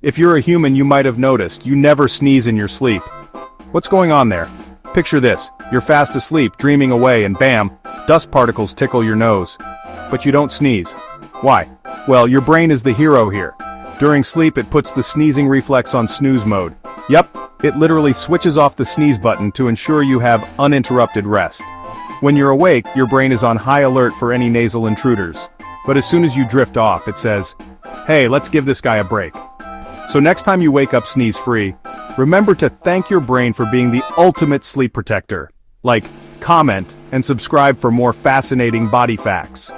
If you're a human, you might have noticed, you never sneeze in your sleep. What's going on there? Picture this, you're fast asleep, dreaming away, and bam, dust particles tickle your nose. But you don't sneeze. Why? Well, your brain is the hero here. During sleep, it puts the sneezing reflex on snooze mode. Yep, it literally switches off the sneeze button to ensure you have uninterrupted rest. When you're awake, your brain is on high alert for any nasal intruders. But as soon as you drift off, it says, hey, let's give this guy a break. So next time you wake up sneeze-free, remember to thank your brain for being the ultimate sleep protector. Like, comment, and subscribe for more fascinating body facts.